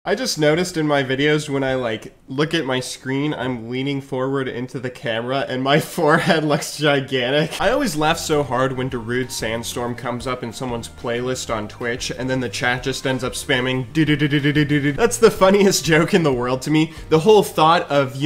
I just noticed in my videos when I look at my screen, I'm leaning forward into the camera and my forehead looks gigantic. I always laugh so hard when Darude Sandstorm comes up in someone's playlist on Twitch and then the chat just ends up spamming do-do-do-do-do-do-do. That's the funniest joke in the world to me. The whole thought of,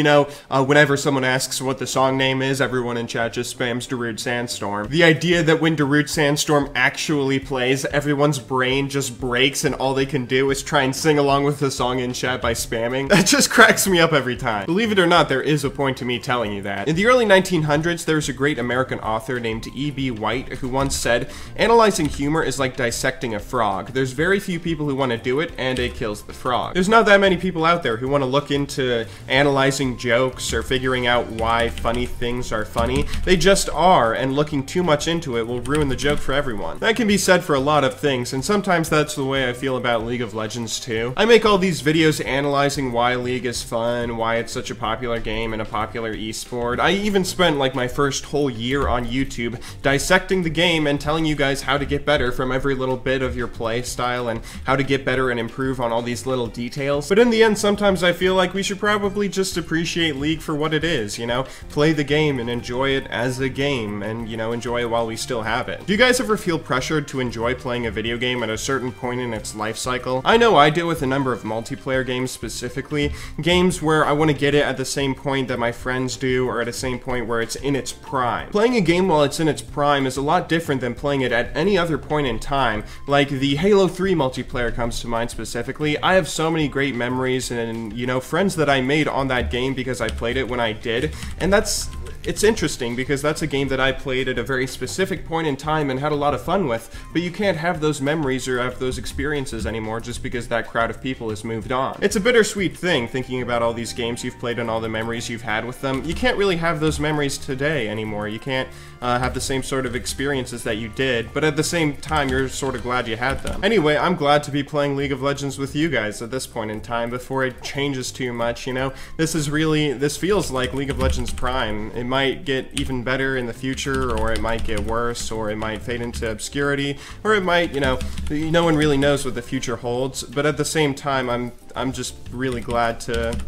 whenever someone asks what the song name is, everyone in chat just spams Darude Sandstorm. The idea that when Darude Sandstorm actually plays, everyone's brain just breaks and all they can do is try and sing along with the song in chat by spamming. That just cracks me up every time. Believe it or not, there is a point to me telling you that. In the early 1900s, there was a great American author named E.B. White who once said, "Analyzing humor is like dissecting a frog. There's very few people who want to do it, and it kills the frog." There's not that many people out there who want to look into analyzing jokes or figuring out why funny things are funny. They just are, and looking too much into it will ruin the joke for everyone. That can be said for a lot of things, and sometimes that's the way I feel about League of Legends too. I make all these videos analyzing why League is fun, why it's such a popular game and a popular esport. I even spent my first whole year on YouTube dissecting the game and telling you guys how to get better from every little bit of your play style and how to get better and improve on all these little details. But in the end, sometimes I feel like we should probably just appreciate League for what it is, Play the game and enjoy it as a game and, enjoy it while we still have it. Do you guys ever feel pressured to enjoy playing a video game at a certain point in its life cycle? I know I do with a number of multiplayer games specifically, games where I want to get it at the same point that my friends do or at the same point where it's in its prime. Playing a game while it's in its prime is a lot different than playing it at any other point in time. Like the Halo 3 multiplayer comes to mind specifically. I have so many great memories and, friends that I made on that game because I played it when I did, and it's interesting because that's a game that I played at a very specific point in time and had a lot of fun with, but you can't have those memories or have those experiences anymore just because that crowd of people has moved on. It's a bittersweet thing thinking about all these games you've played and all the memories you've had with them. You can't really have those memories today anymore. You can't have the same sort of experiences that you did, but at the same time you're sort of glad you had them. Anyway, I'm glad to be playing League of Legends with you guys at this point in time before it changes too much, This feels like League of Legends Prime. It might get even better in the future, or it might get worse, or it might fade into obscurity, or it might, no one really knows what the future holds, but at the same time, I'm just really glad to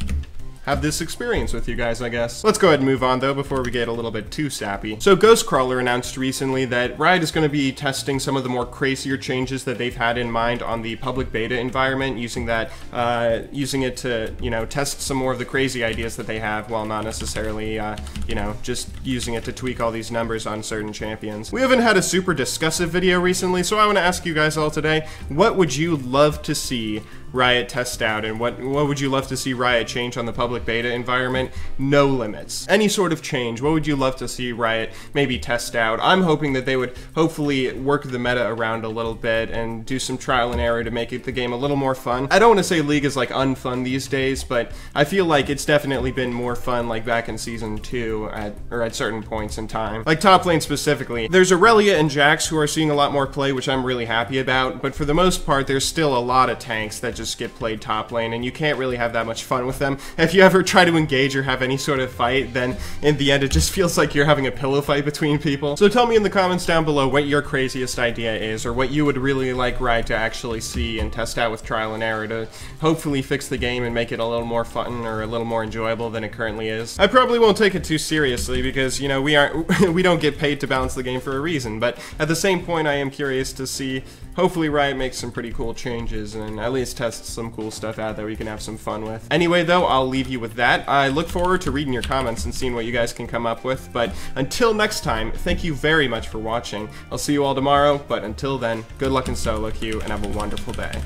have this experience with you guys, I guess. Let's go ahead and move on though before we get a little bit too sappy. So Ghostcrawler announced recently that Riot is going to be testing some of the more crazier changes that they've had in mind on the public beta environment, using it to, test some more of the crazy ideas that they have while not necessarily, just using it to tweak all these numbers on certain champions. We haven't had a super discussive video recently, so I want to ask you guys all today, what would you love to see Riot test out, and what would you love to see Riot change on the public beta environment? No limits. Any sort of change. What would you love to see Riot maybe test out? I'm hoping that they would hopefully work the meta around a little bit and do some trial and error to make the game a little more fun. I don't want to say League is unfun these days, but I feel like it's definitely been more fun back in Season 2 at certain points in time. Top lane specifically. There's Aurelia and Jax who are seeing a lot more play, which I'm really happy about, but for the most part there's still a lot of tanks that just get played top lane, and you can't really have that much fun with them. If you ever try to engage or have any sort of fight, then in the end it just feels like you're having a pillow fight between people. So tell me in the comments down below what your craziest idea is, or what you would really like Riot to actually see and test out with trial and error to hopefully fix the game and make it a little more fun or a little more enjoyable than it currently is. I probably won't take it too seriously because, we don't get paid to balance the game for a reason, but at the same point I am curious to see, hopefully Riot makes some pretty cool changes and at least test some cool stuff out that we can have some fun with. Anyway though, I'll leave you with that. I look forward to reading your comments and seeing what you guys can come up with, but until next time, thank you very much for watching. I'll see you all tomorrow, but until then, good luck in solo queue and have a wonderful day.